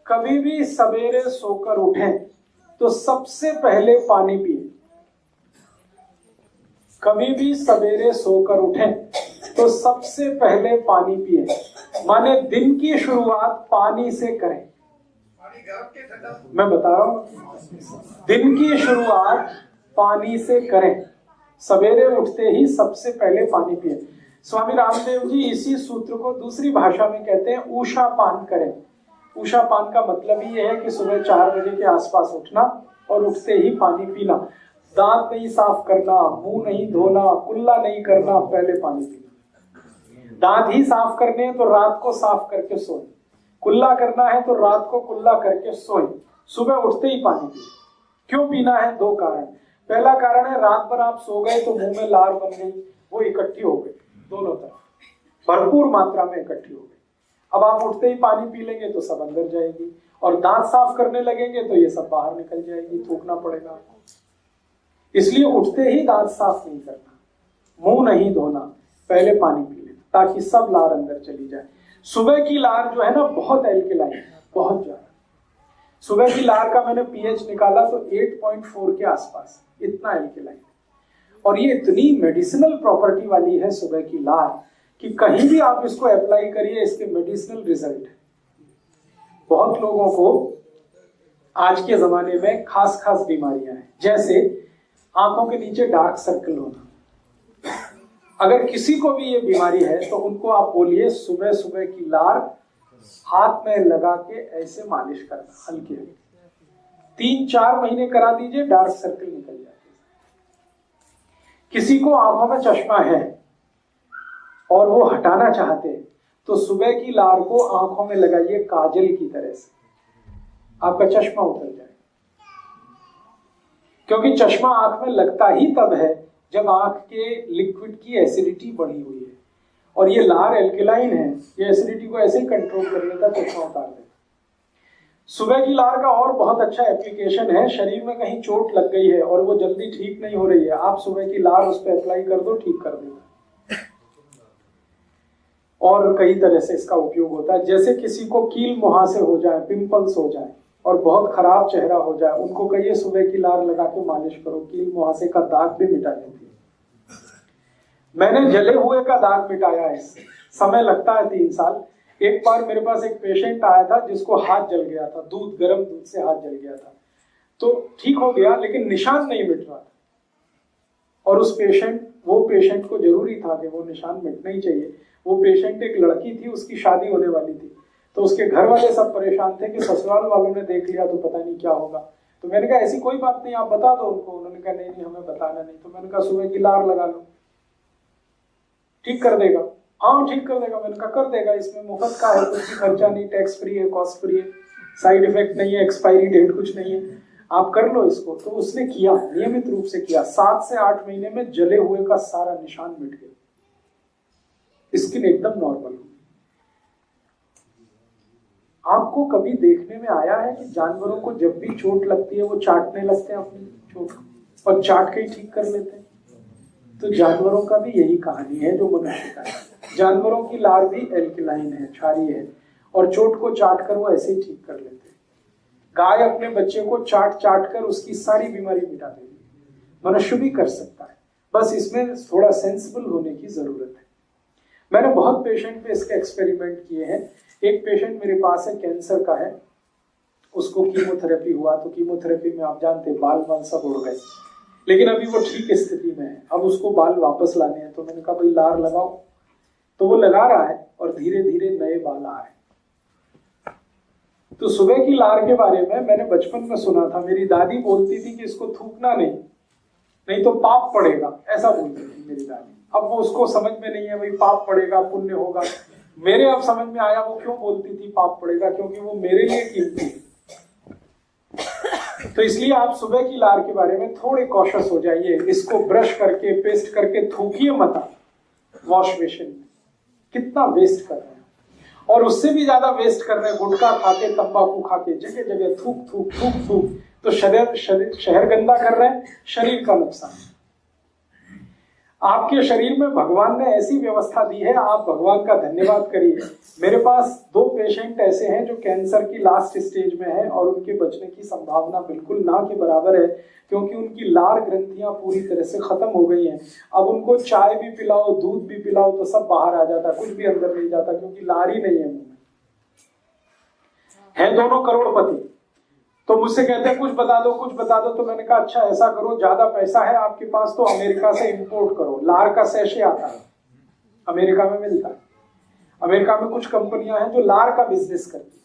कभी भी सवेरे सोकर उठें तो सबसे पहले पानी पिए। कभी भी सवेरे सोकर उठें तो सबसे पहले पानी पिए, माने दिन की शुरुआत पानी से करें। मैं बता रहा हूं, दिन की शुरुआत पानी से करें। सवेरे उठते ही सबसे पहले पानी पिए। स्वामी रामदेव जी इसी सूत्र को दूसरी भाषा में कहते हैं ऊषा पान करें। ऊषा पान का मतलब ही यह है कि सुबह 4 बजे के आसपास उठना और उठते ही पानी पीना। दांत नहीं साफ करना, मुंह नहीं धोना, कुल्ला नहीं करना, पहले पानी पीना। दांत ही साफ करने हैं तो रात को साफ करके सोएं। कुल्ला करना है तो रात को कुल्ला करके सोएं। सुबह उठते ही पानी पिए। क्यों पीना है? 2 कारण। पहला कारण है रात भर आप सो गए तो मुंह में लार बन गई, वो इकट्ठी हो गई, दोनों तरफ भरपूर मात्रा में इकट्ठी हो गई। अब आप उठते ही पानी पी लेंगे तो सब अंदर जाएगी, और दांत साफ करने लगेंगे तो ये सब बाहर निकल जाएगी, थूकना पड़ेगा। इसलिए उठते ही दांत साफ नहीं करना, मुंह नहीं धोना, पहले पानी पी लेना ताकि सब लार अंदर चली जाए। सुबह की लार जो है ना बहुत एल्कलाइन है, बहुत ज्यादा। सुबह की लार का मैंने पीएच निकाला तो 8.4 के आसपास, इतना एल्कलाइन। और ये इतनी मेडिसिनल प्रॉपर्टी वाली है सुबह की लार कि कहीं भी आप इसको अप्लाई करिए, इसके मेडिसिनल रिजल्ट है। बहुत लोगों को आज के जमाने में खास खास बीमारियां हैं, जैसे आंखों के नीचे डार्क सर्कल होना। अगर किसी को भी ये बीमारी है तो उनको आप बोलिए सुबह सुबह की लार हाथ में लगा के ऐसे मालिश करना, हल्की हल्की। 3-4 महीने करा दीजिए, डार्क सर्कल निकल जाते। किसी को आंखों में चश्मा है और वो हटाना चाहते हैं तो सुबह की लार को आंखों में लगाइए काजल की तरह से, आपका चश्मा उतर जाएगा। क्योंकि चश्मा आंख में लगता ही तब है जब आंख के लिक्विड की एसिडिटी बढ़ी हुई है, और ये लार एल्कलाइन है, ये एसिडिटी को ऐसे ही कंट्रोल कर लेता, चश्मा उतार देता। सुबह की लार का और बहुत अच्छा एप्लीकेशन है। शरीर में कहीं चोट लग गई है और वो जल्दी ठीक नहीं हो रही है, आप सुबह की लार उस पर अप्लाई कर दो, ठीक कर देगा। और कई तरह से इसका उपयोग होता है। जैसे किसी को कील मुहासे हो जाए, पिंपल्स हो जाए और बहुत खराब चेहरा हो जाए, उनको कहिए सुबह की लार लगा के मालिश करो, कील मुहासे का दाग भी मिटा देती है। मैंने जले हुए का दाग मिटाया है, समय लगता है 3 साल। एक बार मेरे पास एक पेशेंट आया था जिसको हाथ जल गया था, गर्म दूध से हाथ जल गया था, तो ठीक हो गया लेकिन निशान नहीं मिट रहा था। और वो पेशेंट को जरूरी था कि वो निशान मिटना ही चाहिए। वो पेशेंट एक लड़की थी, उसकी शादी होने वाली थी, तो उसके घर वाले सब परेशान थे कि ससुराल वालों ने देख लिया तो पता नहीं क्या होगा। तो मैंने कहा ऐसी कोई बात नहीं, आप बता दो उनको। उन्होंने कहा नहीं हमें बताना नहीं। तो मैंने कहा सुबह की लार लगा लो, ठीक कर देगा। हाँ ठीक कर देगा। मैंने कहा कर देगा, इसमें मुफ्त का है, कुछ भी खर्चा नहीं, टैक्स फ्री है, कॉस्ट फ्री है, साइड इफेक्ट नहीं है, एक्सपायरी डेट कुछ नहीं है, आप कर लो इसको। तो उसने किया, नियमित रूप से किया। 7 से 8 महीने में जले हुए का सारा निशान मिट गया, स्किन एकदम नॉर्मल। आपको कभी देखने में आया है कि जानवरों को जब भी चोट लगती है वो चाटने लगते हैं अपनी चोट को, और चाट के ही ठीक कर लेते हैं? तो जानवरों का भी यही कहानी है जो मनुष्य का है। जानवरों की लार भी एल्कलाइन है, क्षारीय है, और चोट को चाट कर वो ऐसे ही ठीक कर लेते हैं। गाय अपने बच्चे को चाट कर उसकी सारी बीमारी मिटा देती है। मनुष्य भी कर सकता है, बस इसमें थोड़ा सेंसिबल होने की जरूरत है। मैंने बहुत पेशेंट पे इसके एक्सपेरिमेंट किए हैं। एक पेशेंट मेरे पास है, कैंसर का है, उसको कीमोथेरेपी हुआ। तो कीमोथेरेपी में आप जानते बाल सब उड़ गए, लेकिन अभी वो ठीक स्थिति में है। अब उसको बाल वापस लाने हैं, तो मैंने कहा भाई लार लगाओ। तो वो लगा रहा है और धीरे धीरे नए बाल आ रहे हैं। तो सुबह की लार के बारे में मैंने बचपन में सुना था, मेरी दादी बोलती थी कि इसको थूकना नहीं तो पाप पड़ेगा, ऐसा बोलती थी मेरी दादी। अब वो उसको समझ में नहीं है भाई पाप पड़ेगा पुण्य होगा। मेरे अब समझ में आया वो क्यों बोलती थी पाप पड़ेगा, क्योंकि वो मेरे लिए कीमती है। तो इसलिए आप सुबह की लार के बारे में थोड़े कॉशियस हो जाइए। इसको ब्रश करके पेस्ट करके थूकिए मत वॉश बेसिन में। कितना वेस्ट कर रहे हैं, और उससे भी ज्यादा वेस्ट कर रहे हैं गुटखा खाके, तंबाकू खाके, जगह जगह थूक। तो शहर गंदा कर रहे हैं, शरीर का नुकसान। आपके शरीर में भगवान ने ऐसी व्यवस्था दी है, आप भगवान का धन्यवाद करिए। मेरे पास 2 पेशेंट ऐसे हैं जो कैंसर की लास्ट स्टेज में हैं और उनके बचने की संभावना बिल्कुल ना के बराबर है, क्योंकि उनकी लार ग्रंथियां पूरी तरह से खत्म हो गई हैं। अब उनको चाय भी पिलाओ, दूध भी पिलाओ तो सब बाहर आ जाता, कुछ भी अंदर नहीं जाता, क्योंकि लार ही नहीं है मुंह में। है दोनों करोड़पति, तो मुझसे कहते हैं कुछ बता दो, कुछ बता दो। तो मैंने कहा अच्छा ऐसा करो, ज्यादा पैसा है आपके पास तो अमेरिका से इंपोर्ट करो। लार का सैशे आता है, अमेरिका में मिलता है। अमेरिका में कुछ कंपनियां हैं जो लार का बिजनेस करती है।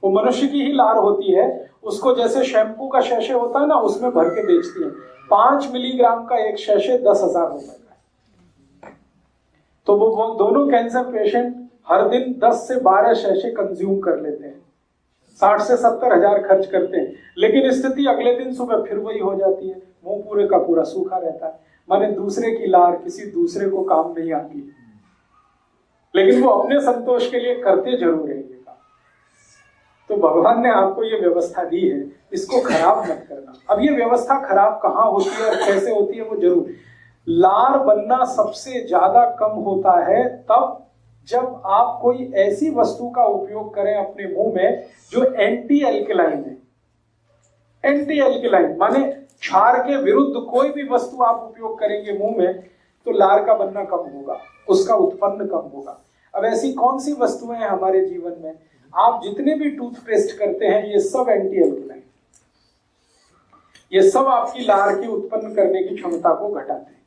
वो मनुष्य की ही लार होती है, उसको जैसे शैम्पू का सैशे होता है ना, उसमें भर के बेचती है। 5 मिलीग्राम का एक सैशे 10,000 रुपए का है। तो वो दोनों कैंसर पेशेंट हर दिन 10 से 12 सैशे कंज्यूम कर लेते हैं, 60 से 70 हजार खर्च करते हैं। लेकिन स्थिति अगले दिन सुबह फिर वही हो जाती है, मुंह पूरे का पूरा सूखा रहता है। माने दूसरे की लार किसी दूसरे को काम नहीं आती, लेकिन वो अपने संतोष के लिए करते जरूर रहेंगे काम। तो भगवान ने आपको ये व्यवस्था दी है, इसको खराब मत करना। अब ये व्यवस्था खराब कहाँ होती है और कैसे होती है वो जरूर। लार बनना सबसे ज्यादा कम होता है तब जब आप कोई ऐसी वस्तु का उपयोग करें अपने मुंह में जो एंटी एल्कलाइन है। एंटी एल्कलाइन माने क्षार के विरुद्ध कोई भी वस्तु आप उपयोग करेंगे मुंह में तो लार का बनना कम होगा, उसका उत्पन्न कम होगा। अब ऐसी कौन सी वस्तुएं हैं हमारे जीवन में? आप जितने भी टूथपेस्ट करते हैं ये सब एंटी एल्कलाइन, ये सब आपकी लार की उत्पन्न करने की क्षमता को घटाते हैं।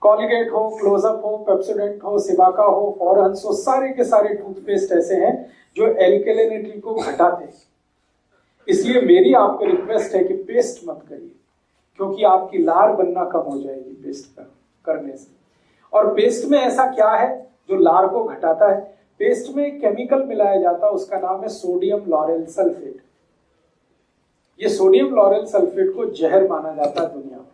कॉलगेट हो, क्लोजअप हो, पेप्सोडेंट हो, सिबाका हो, फॉरहंस हो, सारे के सारे टूथपेस्ट ऐसे हैं जो एल्कलिनिटी को घटाते हैं। इसलिए मेरी आपको रिक्वेस्ट है कि पेस्ट मत करिए, क्योंकि आपकी लार बनना कम हो जाएगी पेस्ट करने से। और पेस्ट में ऐसा क्या है जो लार को घटाता है? पेस्ट में एक केमिकल मिलाया जाता है, उसका नाम है सोडियम लॉरेल सल्फेट। ये सोडियम लॉरेल सल्फेट को जहर माना जाता है दुनिया में।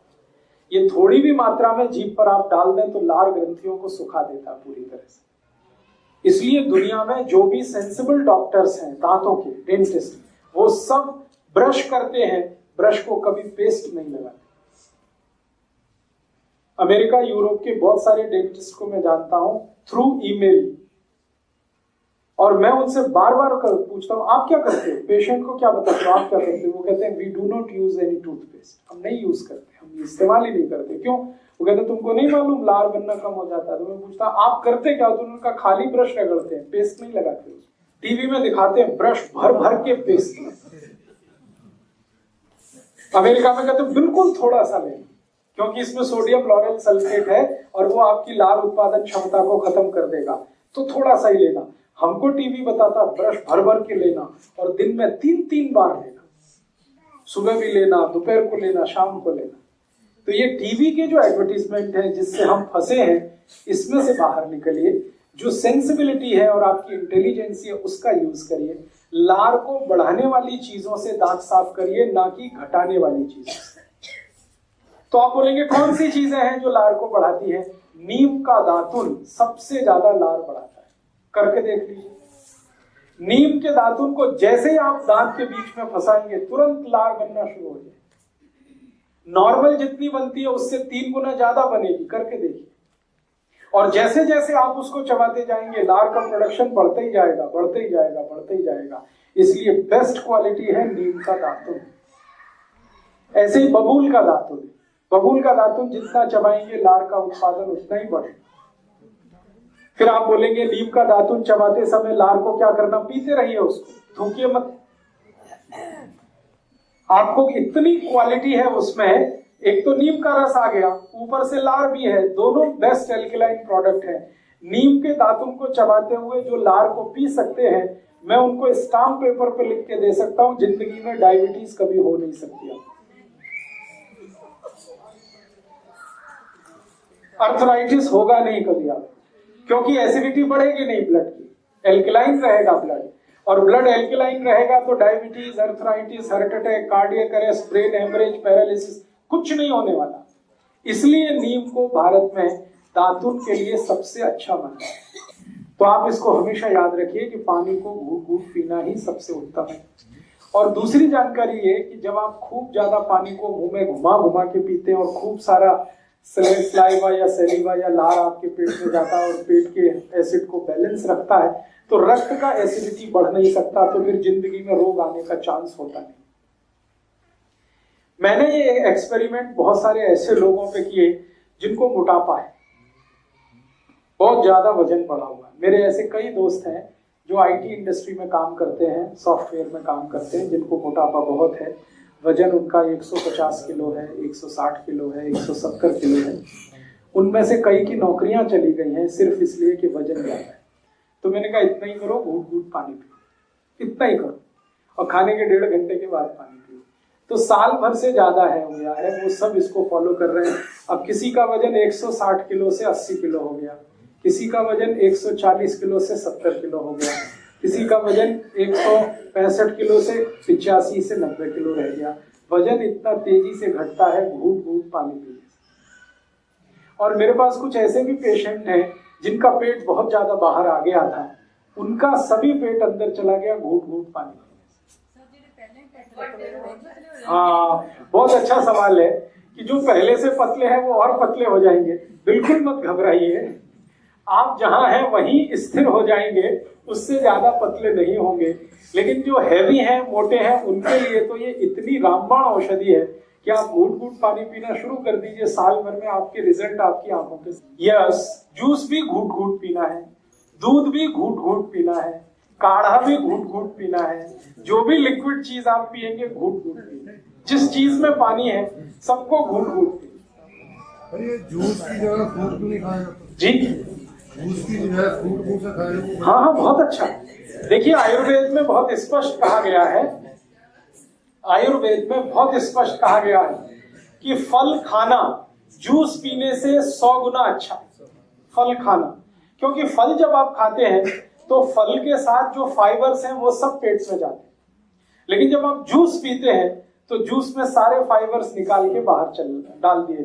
ये थोड़ी भी मात्रा में जीभ पर आप डाल दें तो लार ग्रंथियों को सुखा देता है पूरी तरह से। इसलिए दुनिया में जो भी सेंसिबल डॉक्टर्स हैं, दांतों के डेंटिस्ट, वो सब ब्रश करते हैं, ब्रश को कभी पेस्ट नहीं लगाते। अमेरिका, यूरोप के बहुत सारे डेंटिस्ट को मैं जानता हूं थ्रू ईमेल, और मैं उनसे बार बार पूछता हूं आप क्या करते हो, पेशेंट को क्या बताते हो, आप क्या करते हो? वो कहते हैं we do not use any toothpaste, हम नहीं यूज करते, हम इस्तेमाल ही नहीं करते। क्यों? वो कहते तुमको नहीं मालूम लार बनना कम हो जाता है। तो मैं पूछता आप करते क्या? तो उनका खाली ब्रश रगड़ते हैं, पेस्ट नहीं लगाते। टीवी में दिखाते हैं ब्रश भर भर के पेस्ट। अमेरिका में कहते बिल्कुल थोड़ा सा लेना, क्योंकि इसमें सोडियम लॉरेल सल्फेट है और वो आपकी लार उत्पादन क्षमता को खत्म कर देगा, तो थोड़ा सा ही लेना। हमको टीवी बताता ब्रश भर भर के लेना और दिन में 3-3 बार लेना, सुबह भी लेना, दोपहर को लेना, शाम को लेना। तो ये टीवी के जो एडवर्टीजमेंट है जिससे हम फंसे हैं, इसमें से बाहर निकलिए। जो सेंसिबिलिटी है और आपकी इंटेलिजेंसी है उसका यूज करिए। लार को बढ़ाने वाली चीजों से दांत साफ करिए, ना कि घटाने वाली चीजों से। तो आप बोलेंगे कौन सी चीजें हैं जो लार को बढ़ाती है? नीम का दातुन सबसे ज्यादा लार बढ़ाता है, करके देख लीजिए। नीम के दातुन को जैसे ही आप दांत के बीच में फंसाएंगे तुरंत लार बनना शुरू हो जाएगी। नॉर्मल जितनी बनती है उससे 3 गुना ज्यादा बनेगी, करके देखिए। और जैसे जैसे आप उसको चबाते जाएंगे लार का प्रोडक्शन बढ़ता ही जाएगा, बढ़ते ही जाएगा, बढ़ते ही जाएगा। इसलिए बेस्ट क्वालिटी है नीम का दातुन। ऐसे ही बबूल का दातुन, बबूल का दातुन जितना चबाएंगे लार का उत्पादन उतना ही बढ़ेगा। फिर आप बोलेंगे नीम का दातुन चबाते समय लार को क्या करना? पीते रहिए, उसको थूकिए मत। आपको इतनी क्वालिटी है उसमें, एक तो नीम का रस आ गया, ऊपर से लार भी है, दोनों बेस्ट एल्कलाइन प्रोडक्ट है। नीम के दातुन को चबाते हुए जो लार को पी सकते हैं, मैं उनको स्टाम्प पेपर पे लिख के दे सकता हूं, जिंदगी में डायबिटीज कभी हो नहीं सकती। अर्थराइटिस होगा नहीं कभी आप, क्योंकि एसिडिटी बढ़ेगी नहीं ब्लड की, एल्कलाइन रहेगा ब्लड, और ब्लड एल्कलाइन रहेगा तो diabetes, arthritis, heart attack, cardiac arrest, brain haemorrhage, paralysis कुछ नहीं होने वाला। इसलिए नीम को भारत में दातुन के लिए सबसे अच्छा माना है। तो आप इसको हमेशा याद रखिए कि पानी को घूट घूट पीना ही सबसे उत्तम है। और दूसरी जानकारी ये कि जब आप खूब ज्यादा पानी को मुंह में घुमा घुमा के पीते हैं और खूब सारा स्लाइवा या सलीवा या लार आपके पेट में जाता है और पेट के एसिड को बैलेंस रखता है, तो रक्त का एसिडिटी बढ़ नहीं सकता, तो फिर जिंदगी में रोग आने का चांस होता नहीं। मैंने ये एक्सपेरिमेंट बहुत सारे ऐसे लोगों पे किए जिनको मोटापा है, बहुत ज्यादा वजन बढ़ा हुआ है। मेरे ऐसे कई दोस्त हैं जो आईटी इंडस्ट्री में काम करते हैं, सॉफ्टवेयर में काम करते हैं, जिनको मोटापा बहुत है, वजन उनका 150 किलो है, 160 किलो है, 170 किलो है। उनमें से कई की नौकरियां चली गई हैं सिर्फ इसलिए कि वजन ज्यादा है। तो मैंने कहा इतना ही करो, घूट घूट पानी पियो, इतना ही करो, और खाने के 1.5 घंटे के बाद पानी पियो। तो साल भर से ज्यादा है हो गया है, वो सब इसको फॉलो कर रहे हैं। अब किसी का वजन 160 किलो से 80 किलो हो गया, किसी का वजन 140 किलो से 70 किलो हो गया, किसी का वजन 165 किलो से 85 से 90 किलो रह गया। वजन इतना तेजी से घटता है घूट घूट पानी पीने से। और मेरे पास कुछ ऐसे भी पेशेंट हैं जिनका पेट बहुत ज्यादा बाहर आ गया था, उनका सभी पेट अंदर चला गया घूट घूट पानी पीने से। हाँ, बहुत अच्छा सवाल है कि जो पहले से पतले हैं वो और पतले हो जाएंगे। बिल्कुल मत घबराइए, आप जहां हैं वहीं स्थिर हो जाएंगे, उससे ज्यादा पतले नहीं होंगे। लेकिन जो हैवी हैं, मोटे हैं, उनके लिए तो ये इतनी रामबाण औषधि है कि आप घूट घूट पानी पीना शुरू कर दीजिए, साल भर में आपके रिजल्ट आपकी आंखों के। यस, जूस भी घूट घूट पीना है, दूध भी घूट घूट पीना है, काढ़ा भी घूट घूट पीना है, जो भी लिक्विड चीज आप पिएंगे घूट घूट पीना। जिस चीज में पानी है सबको घूट घूट पीना। अरे जूस की जगह फ्रूट क्यों नहीं खाया जी? जूस की जगह फ्रूट कौन सा खाया? हाँ, बहुत अच्छा। देखिए, आयुर्वेद में बहुत स्पष्ट कहा गया है, आयुर्वेद में बहुत स्पष्ट कहा गया है कि फल खाना जूस पीने से 100 गुना अच्छा। फल खाना, क्योंकि फल जब आप खाते हैं तो फल के साथ जो फाइबर्स हैं वो सब पेट में जाते हैं। लेकिन जब आप जूस पीते हैं तो जूस में सारे फाइबर्स निकाल के बाहर डाल दिए।